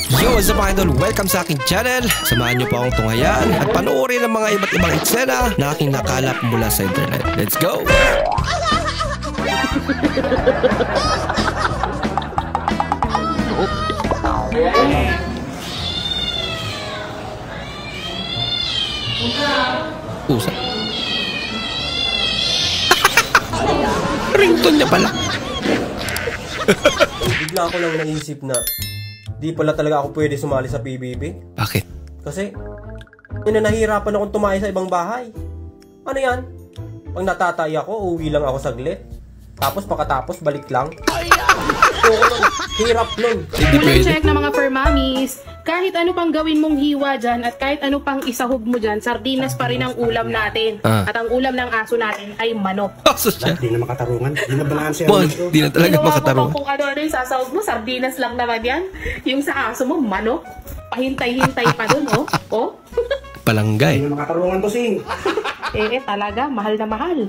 Yo, what's up mga idol? Welcome sa aking channel. Samahan niyo po akong tunghayan at panoorin ang mga iba't ibang eksena na aking nakalap mula sa internet. Let's go! Pusa. Ringtone niya pala. Bigla ako lang naisip na di pala talaga ako pwede sumali sa PBB. Bakit? Kasi nahihirapan akong tumayo sa ibang bahay. Ano yan? Pag natatay ako, uwi lang ako saglit. Tapos pagkatapos balik lang. Hirap nun. Unang check na mga fur mommies. Kahit ano pang gawin mong hiwa dyan at kahit ano pang isahog mo dyan, sardinas pa rin ang ulam natin. At ang ulam ng aso natin ay manok. Aso siya. Di na makatarungan. Di na balanse. Di na talaga makatarungan. Kung ano-ano yung sasahog mo, sardinas lang naman yan. Yung sa aso mo, manok. Pahintay-hintay pa dun, oh. Oh. Palanggay. Di na makatarungan to, Sing. Talaga, mahal na mahal.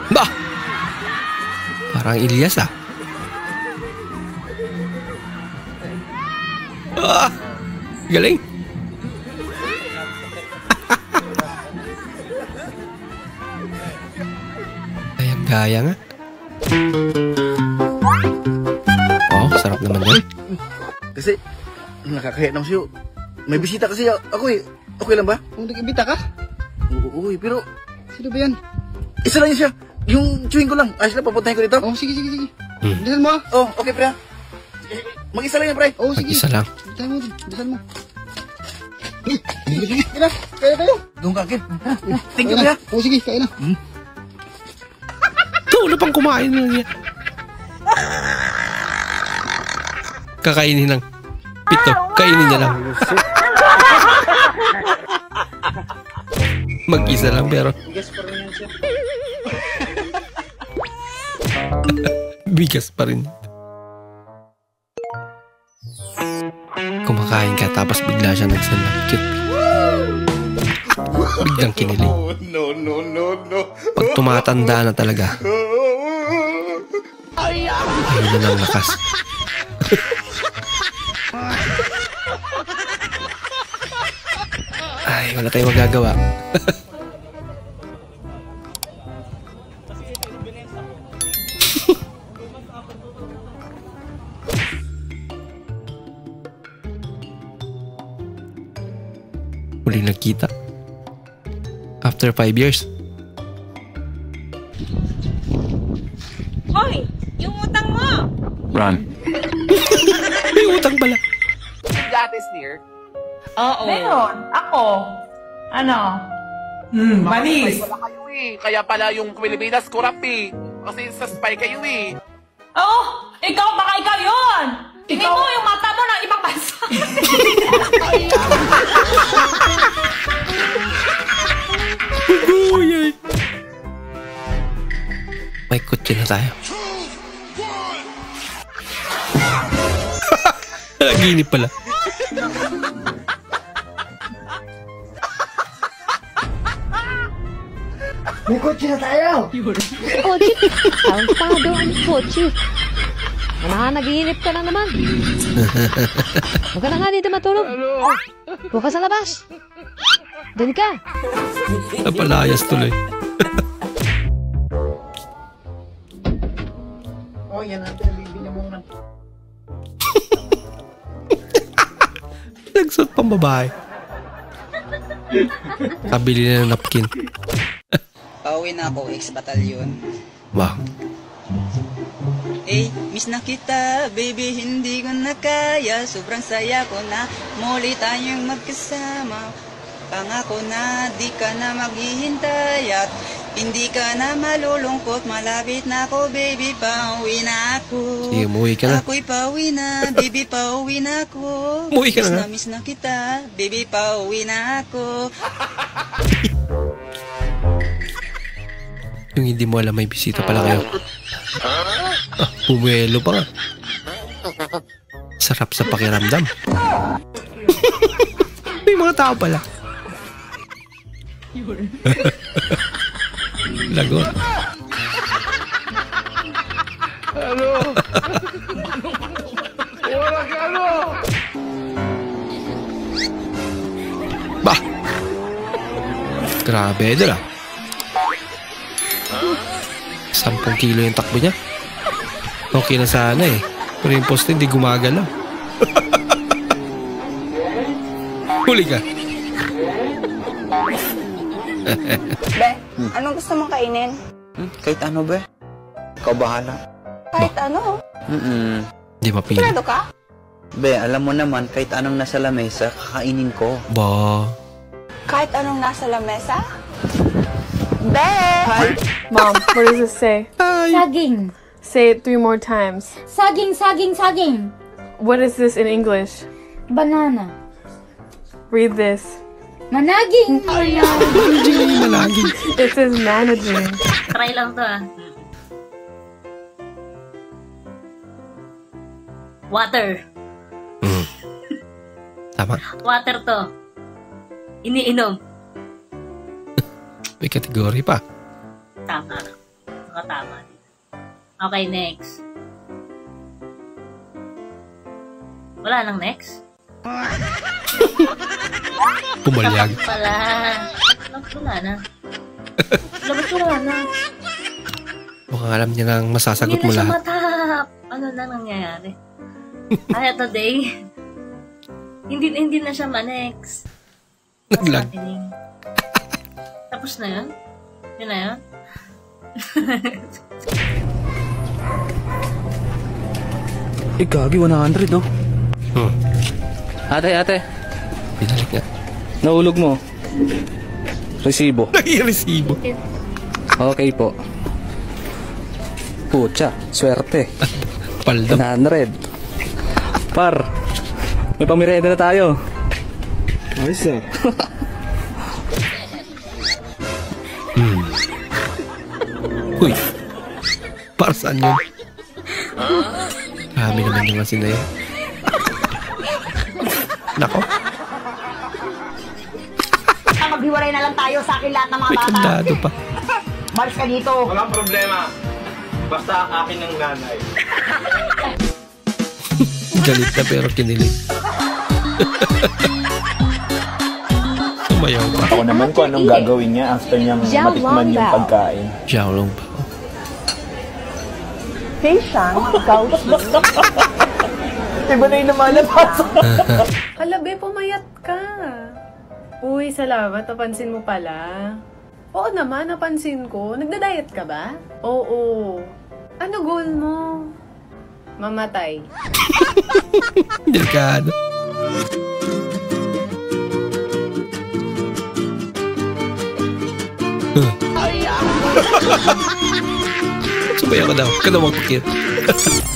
Bah! Parang Ilyas ah. Ah! Galing! Gaya nga. Oh, sarap naman yan. Kasi, nakakahiya naman siyo. May bisita kasi ako eh. Okay lang ba? Kung nag-ibita ka? Oo, pero Sino ba yan? isa lang yun siya. Yung chewing ko lang. Ayos lang, papuntahin ko dito. Oh, sige. Bilisan mo ah. Oh, okay, pre. Mag-isa lang yan, pre. Oh, sige. Mag-isa lang. Bilisan mo. Sige. Kaya tayo. Doon ka, Ken. Thank you, pre. Oh, sige. Kaya na. Wala pang kumain lang yan. Kakainin ng pito. Kainin niya lang. Mag-isa lang pero bigas pa rin. Kumakain ka tapos bigla siya nagsanakit. Biglang kinilig. No. Pag tumatanda na talaga, ayun na ng lakas. Ay, wala tayong magagawa. Muling nagkita. After 5 years. Hoy! Yung utang mo! Run. May utang pala. That is near. Oo. Meron. Ako. Ano? Manis. Wala kayo eh. Kaya pala yung Pilipinas kurap eh. Kasi sa spy kayo eh. Oo! Ikaw, baka ikaw yun! Tingin mo yung mata mo ng ibang bansa. Uy. May kutsi na tayo. Naginip pala. May kotse na tayo. Kotse? Tarantado ang kotse. Naginip ka lang naman. Huwag ka na nga dito matulog. Huwag ka sa labas. Doon ka. Napalayas tuloy. Oh, yan ang pinabibili mo na. Nagsuot pang babae. Kabili na ng napkin. Pauwi na ako, ex-batalyon. Wow. Miss na kita, baby, hindi ko na kaya. Sobrang saya ko na, muli tayong magkasama. Pangako na, di ka na maghihintay at hindi ka na malulungkot. Malapit na ako, baby, pauwi na ako. Sige, umuwi ka na. Ako'y pauwi na, baby, pauwi na ako. Umuwi ka na. Miss na kita, baby, pauwi na ako. Yung hindi mo alam may bisita pala kayo. Pumuelo pa nga. Sarap sa pakiramdam. May Yung mga tao pala. Lagot. Ano? Wala ka ano? Bah! Grabe doon ah. 10 kilo yung takbo niya. Okay na sana eh. Pero yung poste hindi gumagalaw. Huli ka. Be, anong gusto mong kainin? Kahit ano, be. Ikaw bahala. Kahit ano? Hindi mapili. Sigurado ka? Be, alam mo naman, kahit anong nasa lamesa, kakainin ko. Ba? Kahit anong nasa lamesa? Be! Mom, what does this say? Saging. Say it 3 more times. Saging, saging, saging. What is this in English? Banana. Read this. Managing. Managing. It says managing. Try lang to ah. Water. Tama. Water to. Iniinom. May kategory pa. Tama. Nakatama. Okay, next. Wala nang next? Pumalyag. Wala na. Labas wala na. Mukhang alam niya nang masasagot mo Hindi na siya lahat. matap. Ano na nangyayari? Kaya today, hindi na siya ma-next. Naglag. Tapos na yun? Yun na yun? Gagi, 100, no? Ate. Binalik niya. Nahulog mo. Resibo. Nag-i-resibo. Okay po. Pucha, swerte. Paldo. 100. Par, may pamirenda na tayo. Ayos ah. Uy. Para saan yun? Kami naman yung asin na yun. Nako. Maghiwalay na lang tayo sa akin lahat ng mga May bata. kandado pa. Malis ka dito. Walang problema. Basta akin ng nanay. Galit na pero kinilig. Sumayaw pa. Ako naman kung anong gagawin niya after niyang matikman yung pagkain. Xiaolong pa. Feishan, gauchi. Iba na yung lumalabas. Alabe, pumayat ka. Uy, salamat. Napansin mo pala. Oo naman, napansin ko. Nagda-diet ka ba? Oo. Ano goal mo? Mamatay. Delikado. Sumayaw ka daw. Kalawang pikir.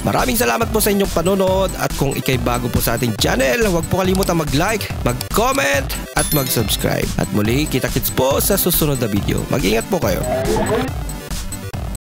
Maraming salamat po sa inyong panonood at kung ikay bago po sa ating channel, huwag po kalimutan mag-like, mag-comment at mag-subscribe. At muli, kita-kits po sa susunod na video. Mag-ingat po kayo.